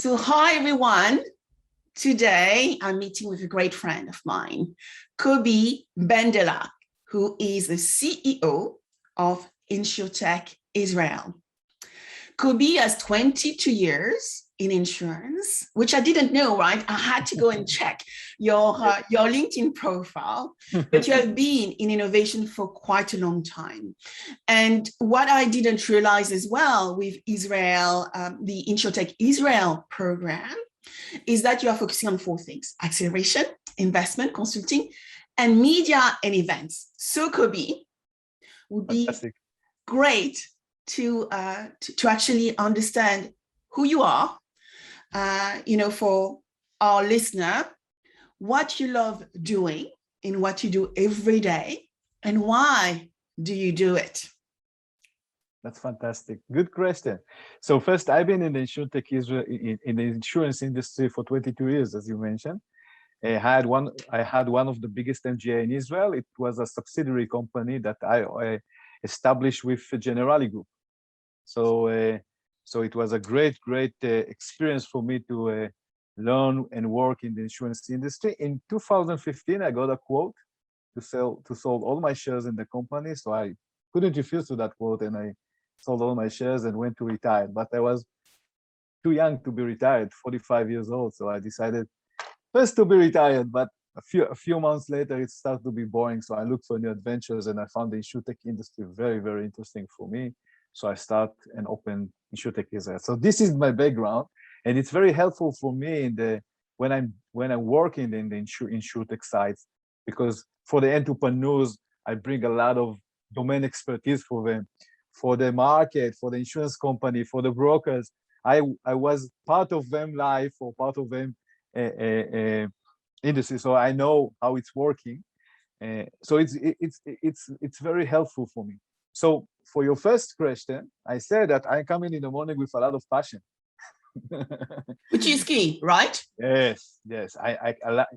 So hi, everyone. Today, I'm meeting with a great friend of mine, Kobi Bendelak, who is the CEO of InsurTech Israel. Kobi has 22 years in insurance, which I didn't know, right? I had to go and check your LinkedIn profile, but you have been in innovation for quite a long time. And what I didn't realize as well with Israel, the InsurTech Israel program, is that you are focusing on four things: acceleration, investment, consulting, and media and events. So Kobi, would be great to actually understand who you are, for our listener, what you love doing and what you do every day, and why do you do it? That's fantastic. Good question. So first, I've been in the InsurTech Israel in the insurance industry for 22 years, as you mentioned. I had one of the biggest MGA in Israel. It was a subsidiary company that I established with Generali Group. So it was a great experience for me to learn and work in the insurance industry. In 2015, I got a quote to sell all my shares in the company. So I couldn't refuse to that quote, and I sold all my shares and went to retire. But I was too young to be retired, 45 years old. So I decided first to be retired, but a few months later, it started to be boring. So I looked for new adventures, and I found the insurtech industry very, very interesting for me. So I start and open InsurTech Israel. So this is my background, and it's very helpful for me when I'm working in the InsurTech sites, because for the entrepreneurs, I bring a lot of domain expertise for them, for the market, for the insurance company, for the brokers. I was part of them life or part of them industry, so I know how it's working. So it's very helpful for me. So for your first question, I said that I come in the morning with a lot of passion. Which is key, right? Yes.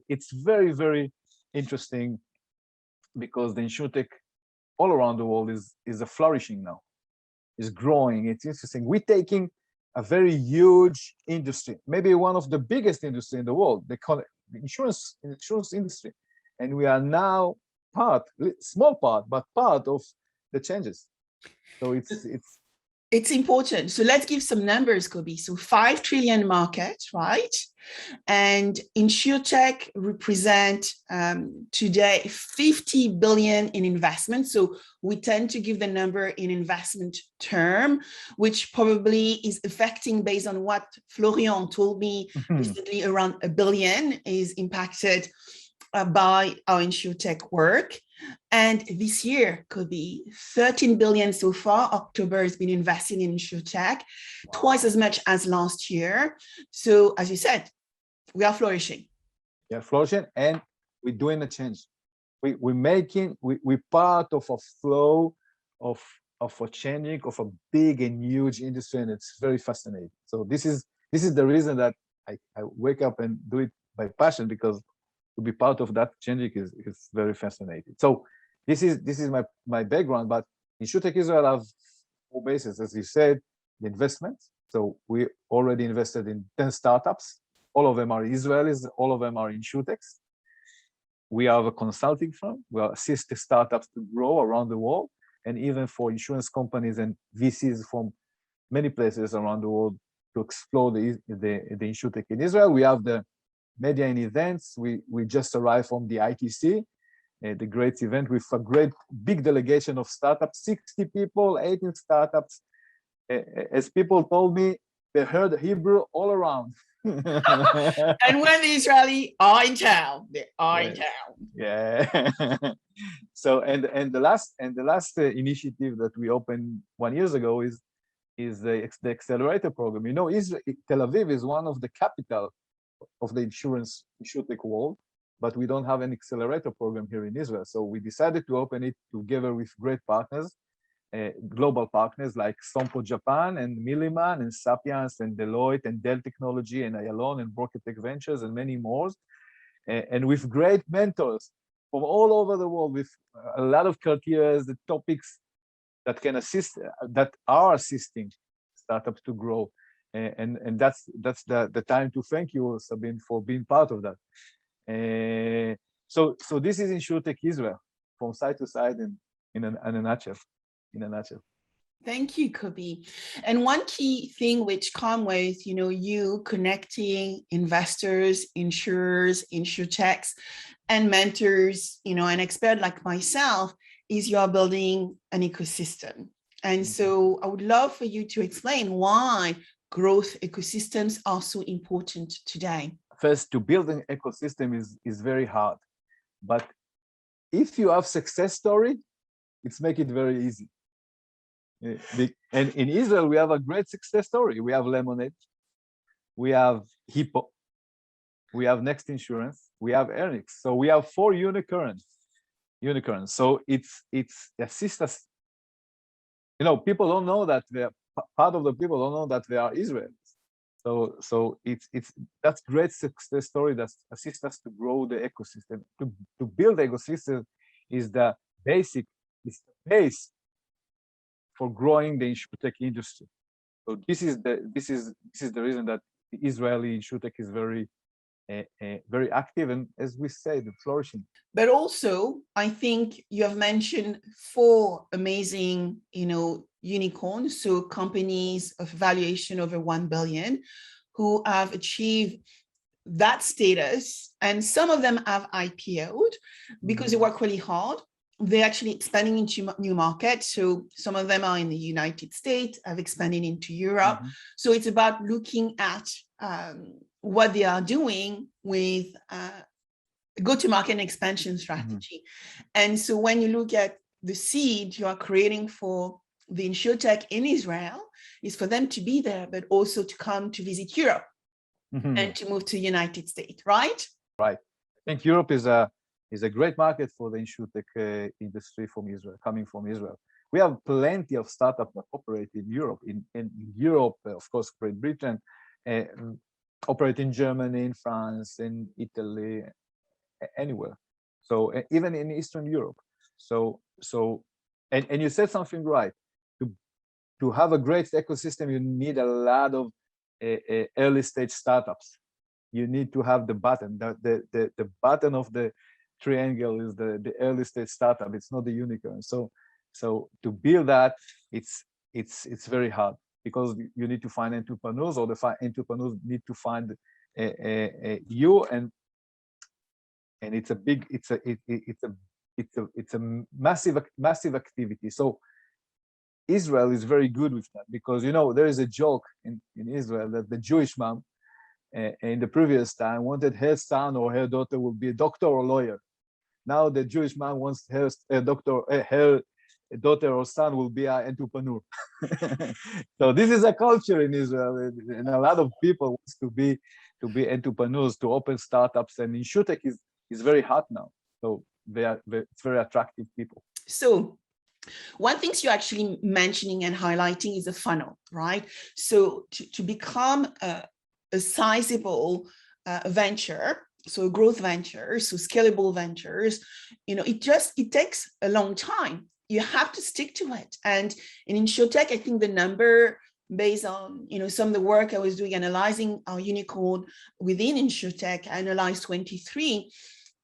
It's very, very interesting because the InsurTech all around the world is flourishing now. It's growing. It's interesting. We're taking a very huge industry, maybe one of the biggest industry in the world. They call it the insurance industry, and we are now small part, but part of the changes. So it's important. So let's give some numbers, Kobi. So 5 trillion market, right? And InsurTech represent today 50 billion in investment. So we tend to give the number in investment term, which probably is affecting, based on what Florian told me recently, around 1 billion is impacted by our InsurTech work. And this year could be 13 billion so far. October has been investing in InsurTech, twice as much as last year. So as you said, we are flourishing. Yeah, flourishing, and we're doing a change. We're part of a flow of a changing of a big and huge industry, and it's very fascinating. So this is the reason that I wake up and do it by passion, because to be part of that changing is very fascinating. So this is my background. But InsurTech Israel has 4 bases, as you said: the investments. So we already invested in 10 startups. All of them are Israelis. All of them are InsurTechs. We are a consulting firm. We assist the startups to grow around the world, and even for insurance companies and VCs from many places around the world to explore the InsurTech in Israel. We have the media and events. We just arrived from the ITC, the great event with a great big delegation of startups, 60 people, 18 startups. As people told me, they heard Hebrew all around. And when the Israeli are in town, they are in town. Yeah. So and the last initiative that we opened 1 year ago is the Accelerator program. You know, Tel Aviv is one of the capital of the InsurTech world, but we don't have an accelerator program here in Israel. So we decided to open it together with great partners, global partners like Sompo Japan and Milliman and Sapiens and Deloitte and Dell Technology and Ayalon and Broketech Ventures and many more, and with great mentors from all over the world with a lot of criteria, the topics that can assist, that are assisting startups to grow. And that's the time to thank you, Sabine, for being part of that. So this is InsurTech Israel from side to side in a nutshell. In a nutshell. Thank you, Kobi. And one key thing which come with, you connecting investors, insurers, insurtechs, and mentors, an expert like myself, is you're building an ecosystem. And so I would love for you to explain why growth ecosystems are so important today. First, to build an ecosystem is very hard. But if you have success story, it's make it very easy. And in Israel, we have a great success story. We have Lemonade, we have Hippo, we have Next Insurance, we have Ernix. So we have 4 unicorns. So it's assist us. People don't know that part of the people don't know that they are Israelis. So that's great success story that assists us to grow the ecosystem. To build the ecosystem is the basic, is the base for growing the insurtech industry. So this is the reason that the Israeli insurtech is very active and, as we say, flourishing. But also, I think you have mentioned 4 amazing, unicorns, so companies of valuation over 1 billion, who have achieved that status, and some of them have IPO'd because they work really hard. They're actually expanding into new markets. So some of them are in the United States, have expanded into Europe. So it's about looking at what they are doing with go-to-market and expansion strategy. And so when you look at the seed you are creating for the InsurTech in Israel, is for them to be there, but also to come to visit Europe and to move to the United States, right? Right. I think Europe is a great market for the InsurTech industry from Israel, coming from Israel. We have plenty of startups that operate in Europe, in Europe, of course, Great Britain, operate in Germany, in France, in Italy, anywhere. So even in Eastern Europe. And you said something right. To have a great ecosystem, you need a lot of early stage startups. You need to have the button. The button of the triangle is the early stage startup. It's not the unicorn. So to build that, it's very hard, because you need to find entrepreneurs, or the entrepreneurs need to find you, and it's a massive activity. So Israel is very good with that, because there is a joke in Israel that the Jewish mom in the previous time wanted her son or her daughter will be a doctor or lawyer. Now the Jewish mom wants her daughter or son will be an entrepreneur. So this is a culture in Israel, and a lot of people wants to be entrepreneurs, to open startups, and InsurTech is very hot now. So it's very attractive people. So one thing you're actually mentioning and highlighting is a funnel, right? So to become a sizable venture, so a growth venture, so scalable ventures, it takes a long time. You have to stick to it. And in InsurTech, I think the number, based on some of the work I was doing analyzing our unicorn within InsurTech, I analyzed 23,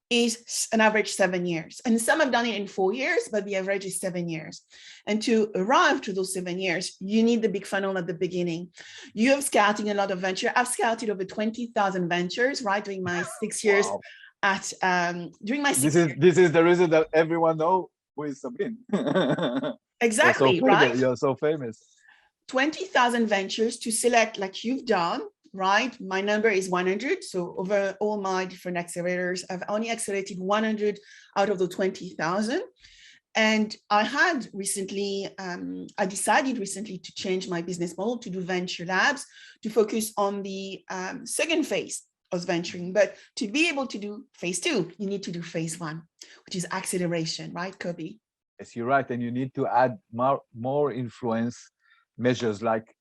is an average 7 years. And some have done it in 4 years, but the average is 7 years. And to arrive to those 7 years, you need the big funnel at the beginning. You have scouting a lot of venture. I've scouted over 20,000 ventures, right, during my 6 years at during my 6 years. This is the reason that everyone knows who is Sabine. Exactly, right? You're so famous. 20,000 ventures to select, like you've done, right? My number is 100. So over all my different accelerators, I've only accelerated 100 out of the 20,000. And I had recently, I decided recently to change my business model to do venture labs, to focus on the second phase of venturing. But to be able to do phase 2, you need to do phase 1, which is acceleration, right, Kobi? Yes, you're right. And you need to add more influence measures. Like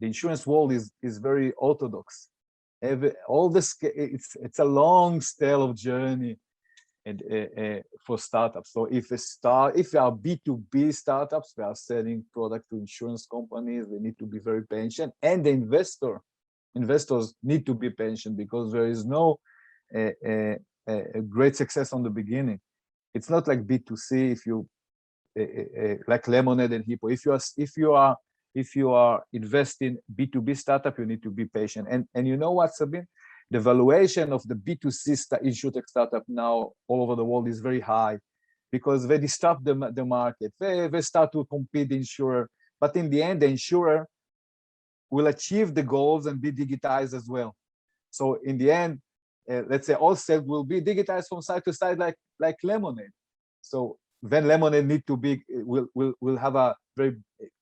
the insurance world is very orthodox. It's a long style of journey. and for startups. So if they are B2B startups, they are selling product to insurance companies, they need to be very patient, and the investors need to be patient, because there is no a great success on the beginning. It's not like B2C. If you like Lemonade and Hippo, if you are investing B2B startup, you need to be patient. And you know what, Sabine? The valuation of the B2C InsurTech startup now all over the world is very high, because they disrupt the market. They start to compete the insurer, but in the end, the insurer will achieve the goals and be digitized as well. So in the end, let's say all sales will be digitized from side to side, like Lemonade. So then Lemonade will have a very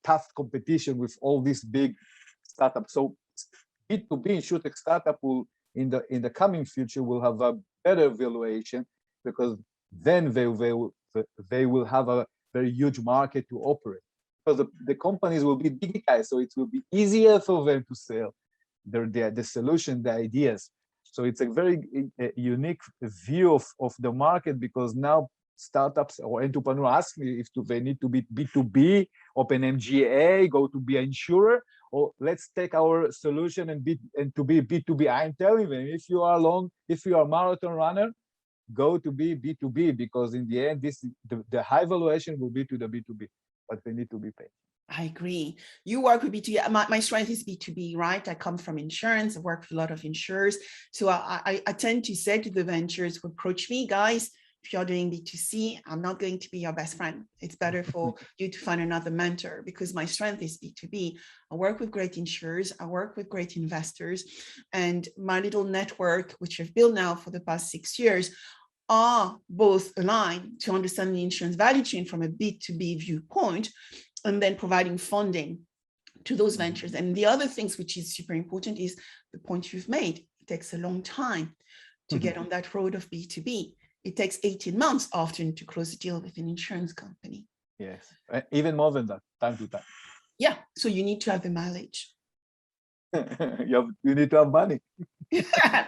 tough competition with all these big startups. So B2B InsurTech startup will in the coming future will have a better valuation, because then they will have a very huge market to operate, because the companies will be digitized, so it will be easier for them to sell the solution, the ideas. So it's a very unique view of the market, because now startups or entrepreneurs ask me if they need to be B2B, open MGA, go to be an insurer, or let's take our solution and to be B2B. I'm telling them, if you are a marathon runner, go to be B2B, because in the end, the high valuation will be to the B2B, but they need to be paid. I agree. You work with B2B. My strength is B2B, right? I come from insurance. I work with a lot of insurers. So I tend to say to the ventures who approach me, guys, if you're doing B2C, I'm not going to be your best friend. It's better for you to find another mentor, because my strength is B2B. I work with great insurers. I work with great investors, and my little network, which I've built now for the past 6 years, are both aligned to understand the insurance value chain from a B2B viewpoint, and then providing funding to those ventures. And the other things which is super important is the point you've made. It takes a long time to get on that road of B2B. It takes 18 months often to close a deal with an insurance company. Yes, even more than that, time to time. Yeah, so you need to have the mileage. you need to have money.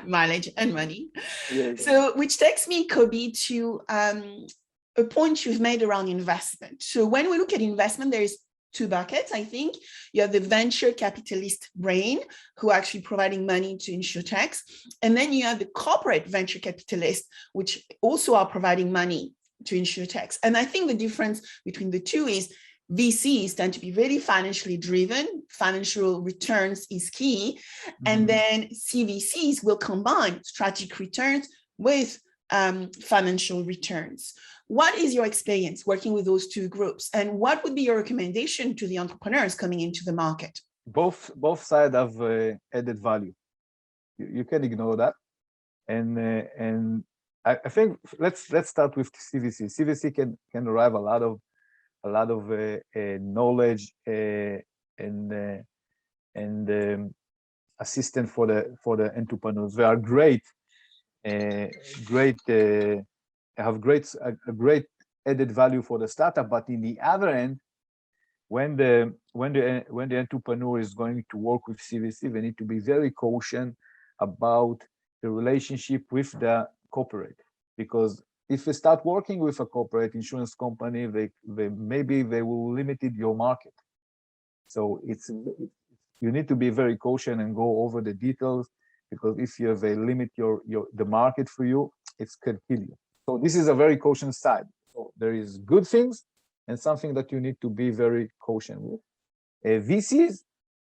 Mileage and money. Yes. So, which takes me, Kobi, to a point you've made around investment. So when we look at investment, there's two buckets, I think. You have the venture capitalist brain, who are actually providing money to insurtechs. And then you have the corporate venture capitalists, which also are providing money to insurtechs. And I think the difference between the two is VCs tend to be really financially driven. Financial returns is key. And then CVCs will combine strategic returns with financial returns. What is your experience working with those two groups, and what would be your recommendation to the entrepreneurs coming into the market? Both sides have added value. You can ignore that, and I think let's start with CVC. CVC can arrive a lot of knowledge and assistance for the entrepreneurs. They are great. Have a great added value for the startup, but in the other end, when the entrepreneur is going to work with CVC, they need to be very cautious about the relationship with the corporate, because if they start working with a corporate insurance company, maybe they will limit your market. So you need to be very cautious and go over the details, because if they limit the market for you, it can kill you. So this is a very cautious side. So there is good things and something that you need to be very cautious with. VCs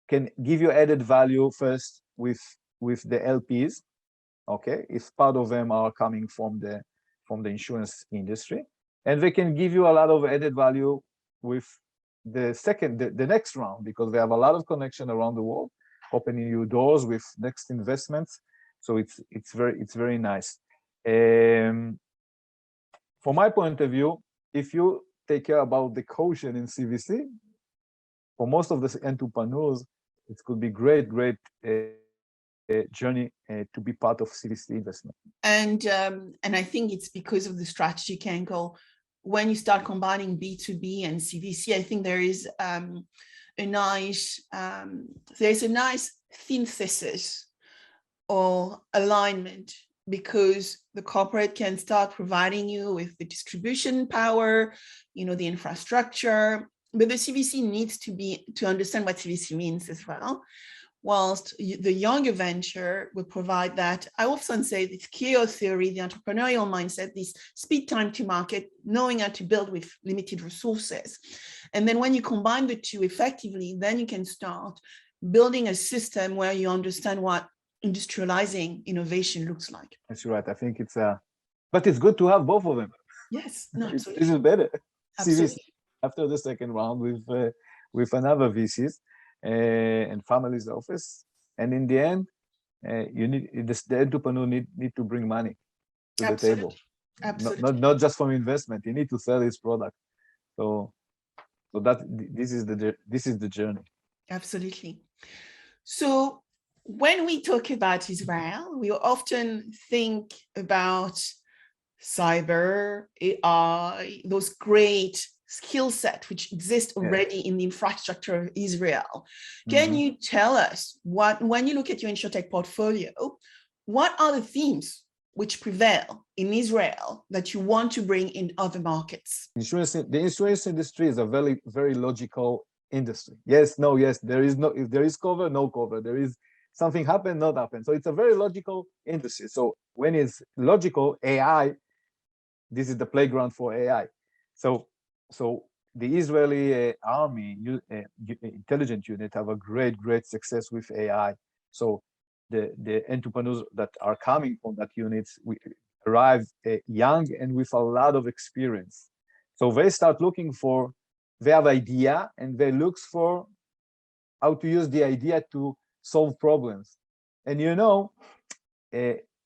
can give you added value first with the LPs. Okay, if part of them are coming from the insurance industry, and they can give you a lot of added value with the next round, because they have a lot of connection around the world, opening you doors with next investments. So it's very nice. From my point of view, if you take care about the caution in CVC, for most of the entrepreneurs, it could be great journey to be part of CVC investment. And I think it's because of the strategic angle. When you start combining B2B and CVC, I think there is a nice synthesis or alignment because the corporate can start providing you with the distribution power, the infrastructure, but the CVC needs to understand what CVC means as well. Whilst the younger venture will provide that, I often say this chaos theory, the entrepreneurial mindset, this speed time to market, knowing how to build with limited resources. And then when you combine the two effectively, then you can start building a system where you understand what industrializing innovation looks like. That's right. I think but it's good to have both of them. Yes, no, absolutely. This is better. Absolutely. CVC, after the second round with another VCs and families office, and in the end, the entrepreneur need to bring money to the table. Absolutely. Not just from investment. You need to sell his product. So this is the journey. Absolutely. So when we talk about Israel, we often think about cyber, AI, those great skill set which exist already in the infrastructure of Israel. Can you tell us when you look at your InsurTech portfolio, what are the themes which prevail in Israel that you want to bring in other markets? The insurance industry is a very, very logical industry. Yes, no, yes, there is no, if there is cover, no cover. There is something happen, not happen. So it's a very logical industry. So when it's logical, AI, this is the playground for AI. So the Israeli army intelligence unit have a great success with AI. So the entrepreneurs that are coming from that units arrive young and with a lot of experience. So they start looking for, they have idea and they look for how to use the idea to solve problems. And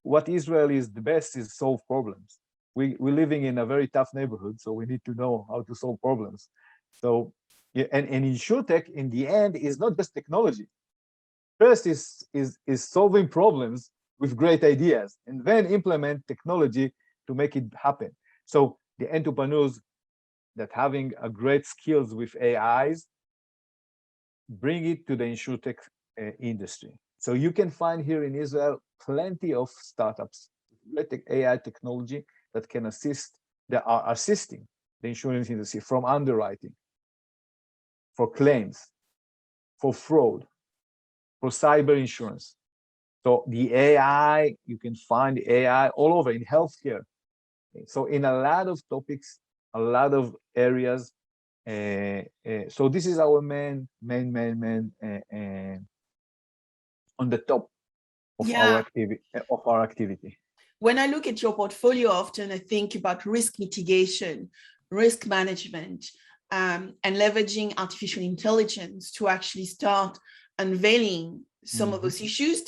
what Israel is the best is solve problems. We're living in a very tough neighborhood, so we need to know how to solve problems. So, and InsurTech in the end is not just technology. First is solving problems with great ideas, and then implement technology to make it happen. So the entrepreneurs that having a great skills with AIs, bring it to the InsurTech industry. So you can find here in Israel plenty of startups with AI technology that can that are assisting the insurance industry from underwriting, for claims, for fraud, for cyber insurance. So the AI, you can find AI all over in healthcare. So in a lot of topics, a lot of areas. So this is our main on the top of our activity. When I look at your portfolio, often I think about risk mitigation, risk management, and leveraging artificial intelligence to actually start unveiling some of those issues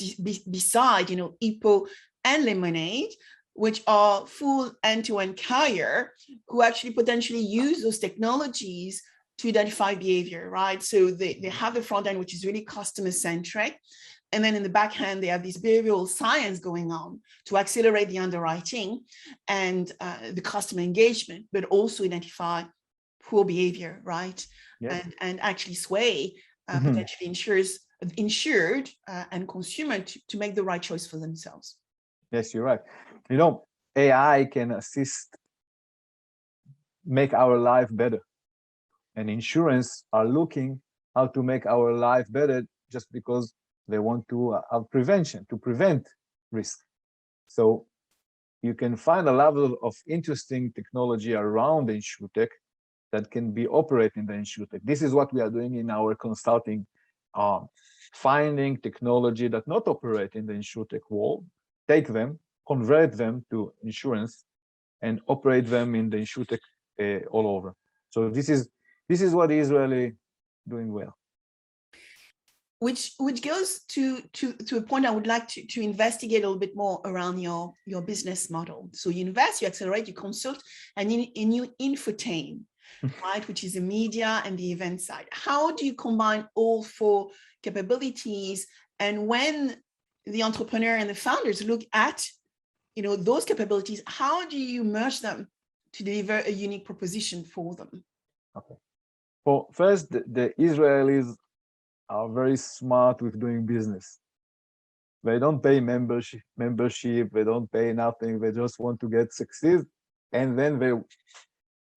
beside, Hippo and Lemonade, which are full end-to-end carrier who actually potentially use those technologies to identify behavior, right? So they have the front end, which is really customer centric. And then in the back end, they have this behavioral science going on to accelerate the underwriting and the customer engagement, but also identify poor behavior, right? Yes. And actually sway potentially insured and consumer to make the right choice for themselves. Yes, you're right. AI can assist make our life better. And insurance are looking how to make our life better just because they want to have prevention, to prevent risk. So you can find a level of interesting technology around the InsurTech that can be operated in the InsurTech. This is what we are doing in our consulting, finding technology that not operate in the InsurTech world, take them, convert them to insurance, and operate them in the InsurTech all over. So this is what Israeli doing well. Which goes to a point I would like to investigate a little bit more around your business model. So you invest, you accelerate, you consult, and you infotain, right? Which is the media and the event side. How do you combine all four capabilities? And when the entrepreneur and the founders look at those capabilities, how do you merge them to deliver a unique proposition for them? Okay. Well, first, the Israelis are very smart with doing business. They don't pay membership. They don't pay nothing. They just want to get success, and then they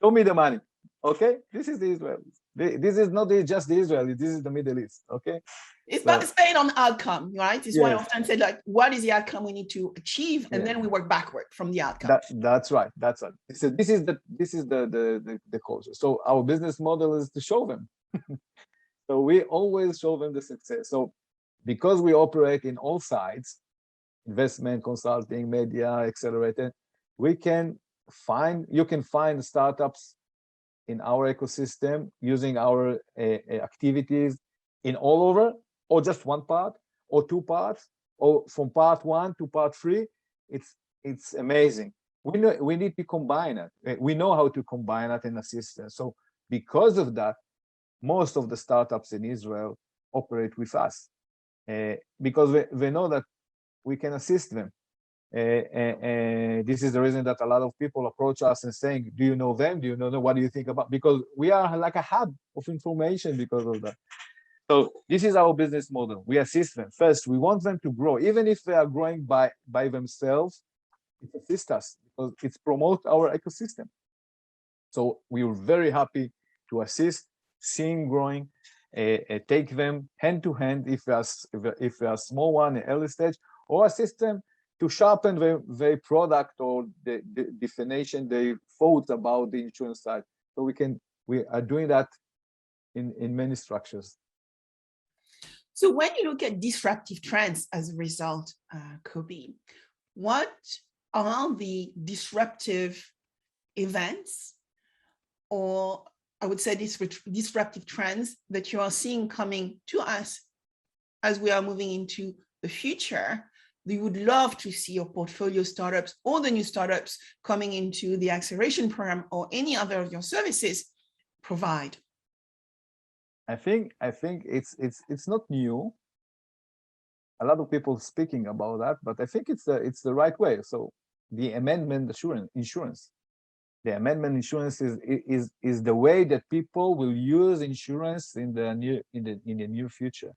show me the money. Okay, this is the Israel. This is not just the Israel. This is the Middle East. Okay, it's based on outcome, right? It's why I often say, like, what is the outcome we need to achieve, and then we work backward from the outcome. That's right. That's right. So this is the culture. So our business model is to show them. So we always show them the success. So because we operate in all sides, investment, consulting, media, accelerator, you can find startups in our ecosystem using our activities in all over, or just one part, or two parts, or from part 1 to part 3. It's amazing. We need to combine it. We know how to combine it in a system. So because of that, most of the startups in Israel operate with us because they know that we can assist them. This is the reason that a lot of people approach us and saying, do you know them? Do you know them? What do you think about? Because we are like a hub of information because of that. So this is our business model. We assist them. First, we want them to grow. Even if they are growing by themselves, it assists us because it promotes our ecosystem. So we are very happy to assist, seeing growing, take them hand to hand if they are small one, early stage, or assist them to sharpen their product or the definition they thought about the insurance side. So we are doing that in many structures. So when you look at disruptive trends as a result, Kobi, what are the disruptive events, or I would say disruptive trends that you are seeing coming to us as we are moving into the future? We would love to see your portfolio startups or the new startups coming into the acceleration program or any other of your services provide. I think it's not new. A lot of people speaking about that, but I think it's the right way. So the amendment insurance. The amendment insurance is the way that people will use insurance in the near future.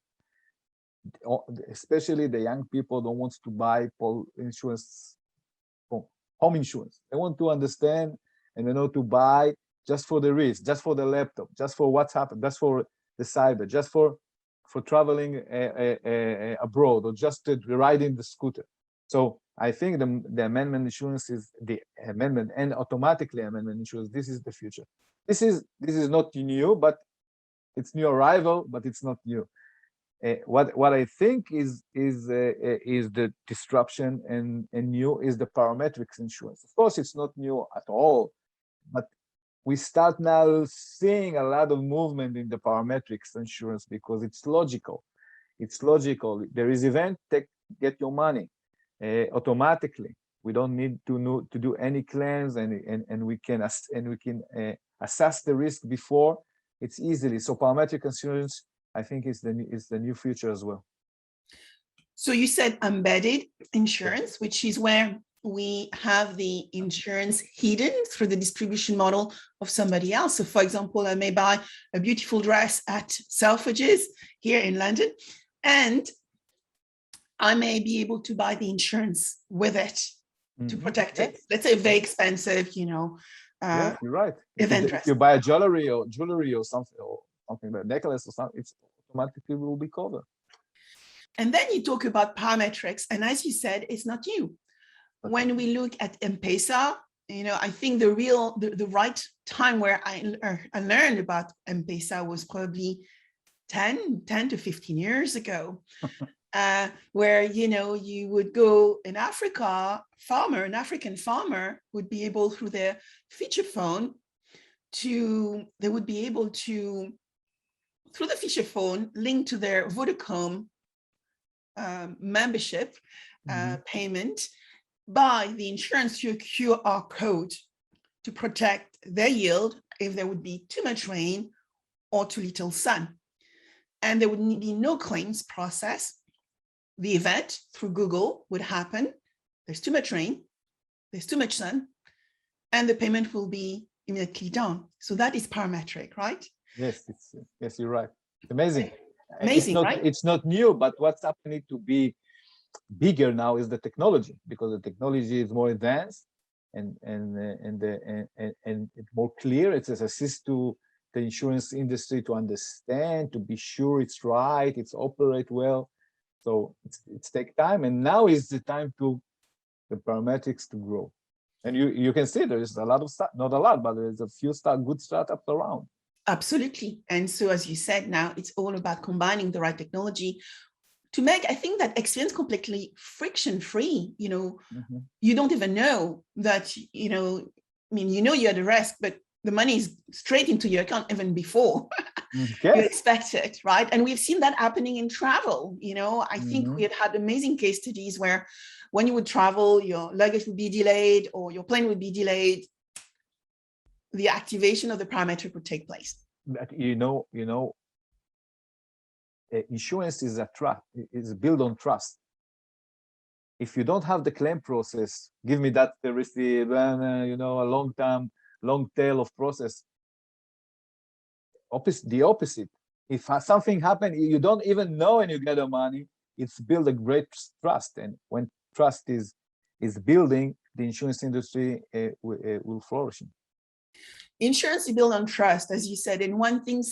Especially the young people don't want to buy insurance, home insurance. They want to understand and they know to buy just for the risk, just for the laptop, just for what's happened, just for the cyber, just for traveling abroad, or just to riding the scooter. So I think the amendment insurance is the amendment, and automatically amendment insurance. This is the future. This is not new, but it's new arrival, but it's not new. What I think is the disruption and new is the parametrics insurance. Of course, it's not new at all, but we start now seeing a lot of movement in the parametrics insurance because it's logical. It's logical. There is event, get your money automatically. We don't need to do any claims, and we can assess the risk before. It's easily. So parametric insurance, I think, is the new future as well. So you said embedded insurance, which is where we have the insurance hidden through the distribution model of somebody else. So for example, I may buy a beautiful dress at Selfridges here in London, and I may be able to buy the insurance with it to protect it. Let's say very expensive, yes, you're right. Event if you buy a jewelry or something, like a necklace or something, it's automatically will be covered. And then you talk about parametrics, and as you said, it's not new. When we look at M-Pesa, I think the right time where I learned about M-Pesa was probably 10 to 15 years ago, where, you would go in Africa, an African farmer would be able, through their feature phone, they would be able to, through the feature phone, link to their Vodacom membership payment, buy the insurance through a QR code to protect their yield if there would be too much rain or too little sun. And there would be no claims process. The event through Google would happen. There's too much rain, there's too much sun, and the payment will be immediately done. So that is parametric, right? Yes, yes, you're right. Amazing. Amazing, it's not, right? It's not new, but what's happening to be bigger now is the technology, because the technology is more advanced and it's more clear. It assists to the insurance industry to understand, to be sure it's right, it's operate well. So it's take time, and now is the time to the parametrics to grow. And you can see there is a lot of stuff, not a lot, but there's a few good startups around. Absolutely. And so, as you said, now it's all about combining the right technology to make, I think, that experience completely friction-free. You don't even know that, you had a risk, but the money is straight into your account even before Yes. you expect it, right? And we've seen that happening in travel. I think we had amazing case studies where when you would travel, your luggage would be delayed or your plane would be delayed. The activation of the parametric would take place. But insurance is is built on trust. If you don't have the claim process, give me that receipt, a long tail of process. The opposite. If something happened, you don't even know and you get the money, it's build a great trust. And when trust is building, the insurance industry will flourish. Insurance is built on trust, as you said. And one thing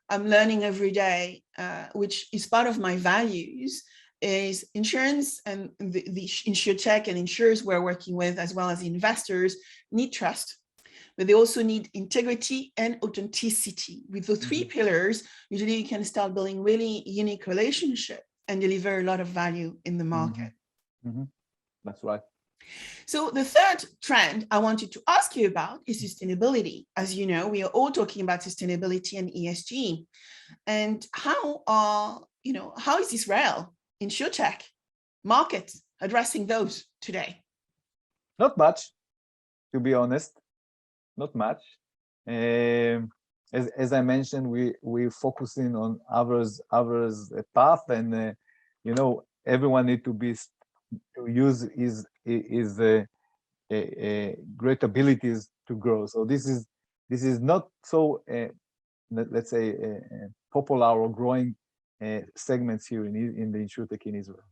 I'm learning every day, which is part of my values, is insurance, and the InsurTech and insurers we're working with, as well as investors, need trust. But they also need integrity and authenticity. With the three pillars, usually you can start building really unique relationship and deliver a lot of value in the market. That's right. So the third trend I wanted to ask you about is sustainability. As you know, we are all talking about sustainability and ESG. And how is Israel InsurTech market addressing those today? Not much, to be honest. Not much. As I mentioned, we're focusing on others path, and everyone need to use his great abilities to grow. So this is not so let's say popular or growing segments here in the InsurTech in Israel.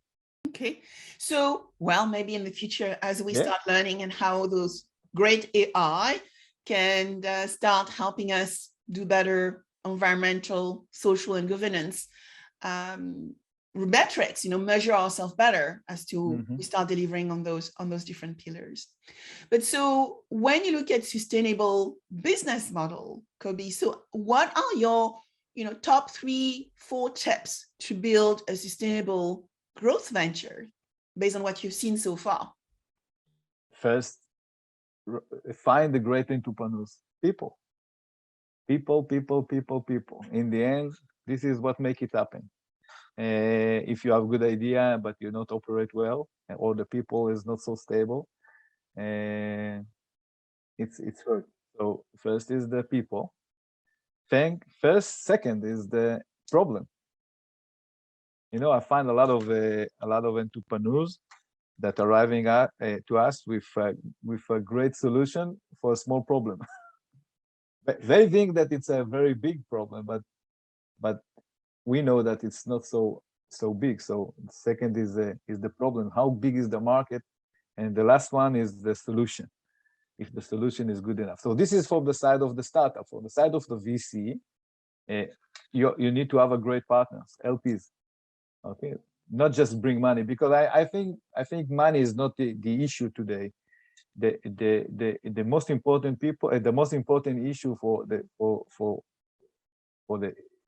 Okay, so maybe in the future, as we start learning and how those great AI can start helping us do better environmental, social, and governance metrics, measure ourselves better as to we start delivering on those different pillars. But so when you look at sustainable business model, Kobi, so what are your top 3-4 tips to build a sustainable growth venture based on what you've seen so far? First, find the great entrepreneurs. People. In the end, this is what make it happen. If you have a good idea but you not operate well, or the people is not so stable, it's hurt. So first is the people. Second is the problem. I find a lot of entrepreneurs that are arriving to us with a great solution for a small problem. They think that it's a very big problem, but we know that it's not so big. So second is the problem. How big is the market? And the last one is the solution, if the solution is good enough. So this is from the side of the startup. For the side of the VC, you need to have a great partners, LPs. Okay, not just bring money, because I think money is not the issue today. The most important the most important issue for the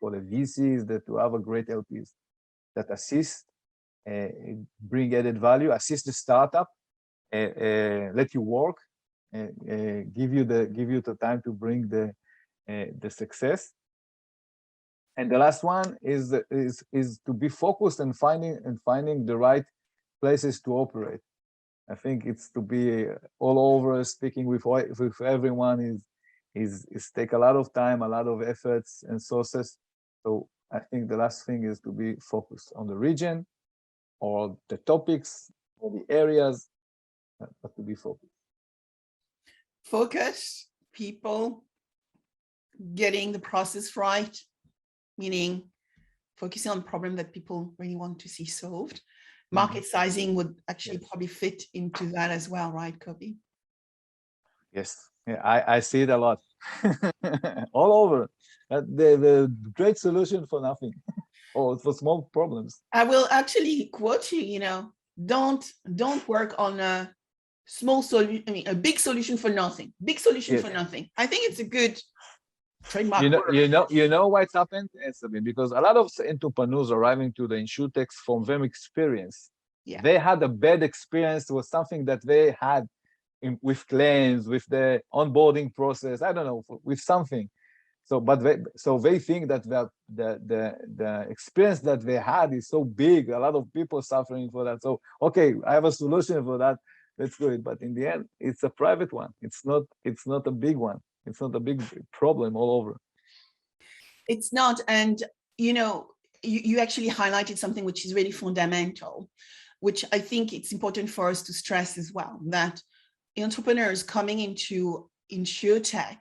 VC is that to have a great LPs that assist, bring added value, assist the startup, let you work, give you the time to bring the success. And the last one is to be focused and finding the right places to operate. I think it's to be all over, speaking with everyone is take a lot of time, a lot of efforts and sources. So I think the last thing is to be focused on the region or the topics or the areas, but to be focused. Focus, people, getting the process right, meaning focusing on problem that people really want to see solved, market sizing would actually probably fit into that as well, right, Kobi? Yes, yeah, I see it a lot, all over. The great solution for nothing, or for small problems. I will actually quote you, don't work on a small solution, a big solution for nothing. Big solution for nothing. I think it's a good trademark word. You know what's happened, Sabine? Because a lot of entrepreneurs arriving to the InsurTech from them experience. Yeah. They had a bad experience with something that they had with claims, with the onboarding process. I don't know, with something. So, but they think that the experience that they had is so big. A lot of people suffering for that. So, okay, I have a solution for that. Let's do it. But in the end, it's a private one. It's not a big one. It's not a big problem all over. It's not. And, you actually highlighted something which is really fundamental, which I think it's important for us to stress as well, that entrepreneurs coming into InsurTech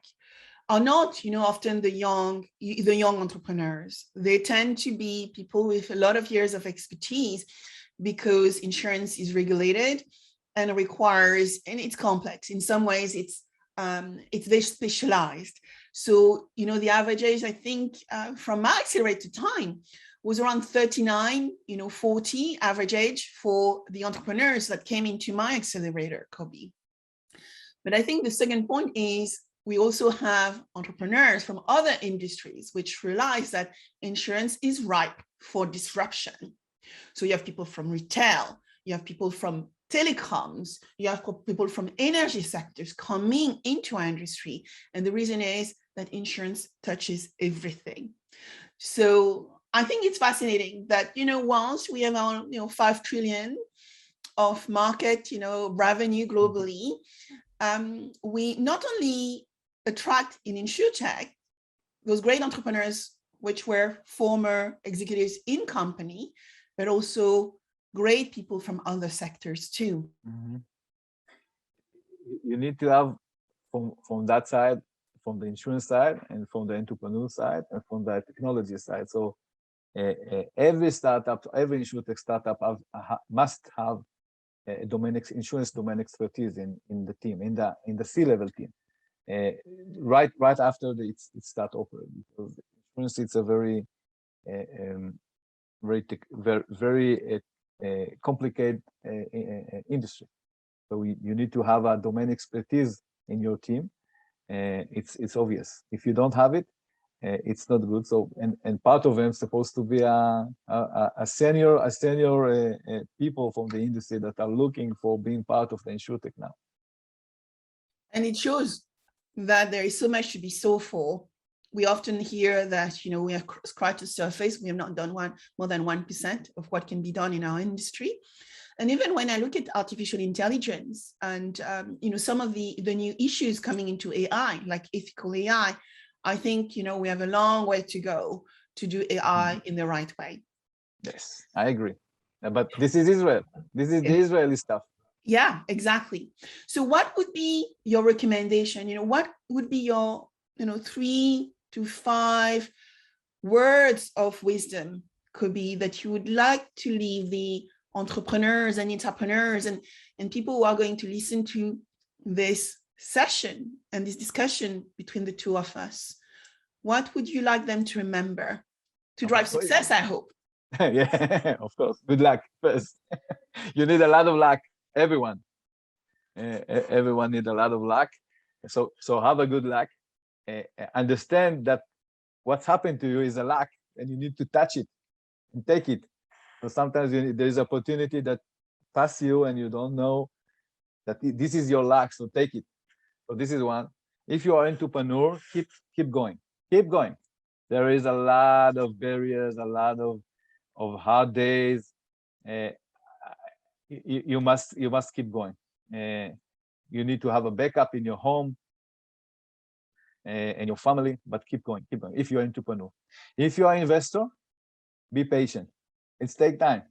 are not, often the young entrepreneurs. They tend to be people with a lot of years of expertise, because insurance is regulated and requires, and it's complex. In some ways, it's very specialized. So, the average age, I think, from my accelerator time was around 39, 40 average age for the entrepreneurs that came into my accelerator, Kobi. But I think the second point is we also have entrepreneurs from other industries which realize that insurance is ripe for disruption. So you have people from retail, you have people from telecoms, you have people from energy sectors coming into our industry. And the reason is that insurance touches everything. So I think it's fascinating that, once we have our, 5 trillion of market, revenue globally, we not only attract in InsurTech those great entrepreneurs, which were former executives in company, but also great people from other sectors too. Mm-hmm. You need to have from that side, from the insurance side, and from the entrepreneur side, and from the technology side. So every startup, every InsurTech startup must have a insurance domain expertise in the team, in the C-level team, right after it start operating. Because insurance, it's a very complicated industry. So you need to have a domain expertise in your team. It's obvious. If you don't have it, it's not good. So and part of them is supposed to be a senior people from the industry that are looking for being part of the InsurTech now. And it shows that there is so much to be sold for. We often hear that, we have scratched the surface. We have not done more than 1% of what can be done in our industry. And even when I look at artificial intelligence and, some of the new issues coming into AI, like ethical AI, I think, we have a long way to go to do AI in the right way. Yes, I agree. But this is Israel. This is the Israeli stuff. Yeah, exactly. So what would be your recommendation? What would be your, 3 to 5 words of wisdom, Kobi, that you would like to leave the entrepreneurs and people who are going to listen to this session and this discussion between the two of us? What would you like them to remember to drive success, I hope? Yeah, of course. Good luck first. You need a lot of luck, everyone. Everyone needs a lot of luck. So have a good luck. Understand that what's happened to you is a luck, and you need to touch it and take it. So sometimes there is opportunity that pass you, and you don't know that this is your luck. So take it. So this is one. If you are an entrepreneur, keep going. Keep going. There is a lot of barriers, a lot of hard days. You must keep going. You need to have a backup in your home and your family, but keep going. If you're an entrepreneur, if you are an investor, be patient. It's take time.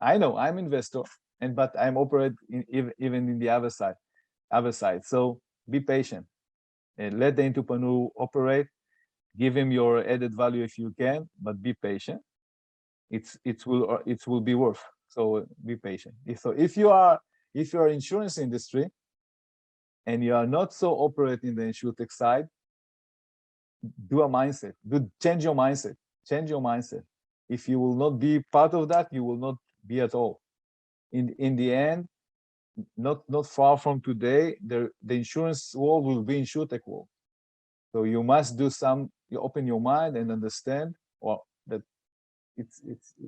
I know I'm an investor, but I'm operate even in the other side. So be patient. Let the entrepreneur operate. Give him your added value if you can, but be patient. It will be worth. So be patient. If you are insurance industry and you are not so operating the InsurTech side, do a mindset. Change your mindset. Change your mindset. If you will not be part of that, you will not be at all. In the end, not far from today, the insurance world will be InsurTech world. So you must do you open your mind and understand, or that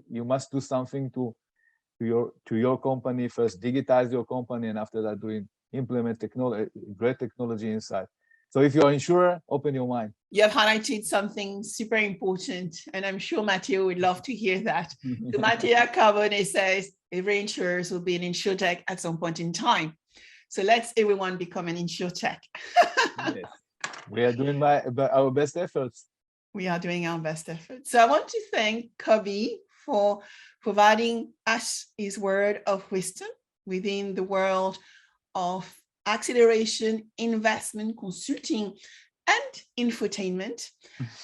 you must do something to your company first, digitize your company, and after that implement great technology inside. So if you're an insurer, open your mind. You have highlighted something super important, and I'm sure Matteo would love to hear that. So Matteo Carbone says every insurer will be an InsurTech at some point in time. So let's everyone become an InsurTech. Yes, we are doing our best efforts. We are doing our best efforts. So I want to thank Kobi for providing us his word of wisdom within the world of acceleration, investment, consulting, and infotainment.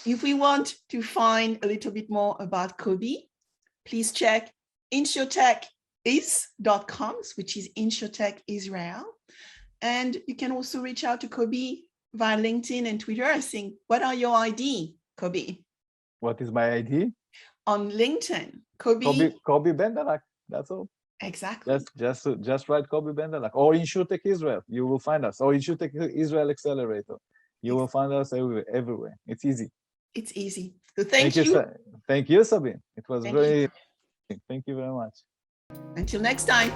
If we want to find a little bit more about Kobi, please check InsurTechIs.com, which is InsurTech Israel. And you can also reach out to Kobi via LinkedIn and Twitter. I think, what are your ID, Kobi? What is my ID? On LinkedIn, Kobi Bendelak. That's all. Exactly. Just write Kobi Bendelak or InsurTech Israel. You will find us, or InsurTech Israel Accelerator. You will find us everywhere. It's easy. It's easy. So thank you. Thank you, Sabine. It was very. Thank you very much. Until next time.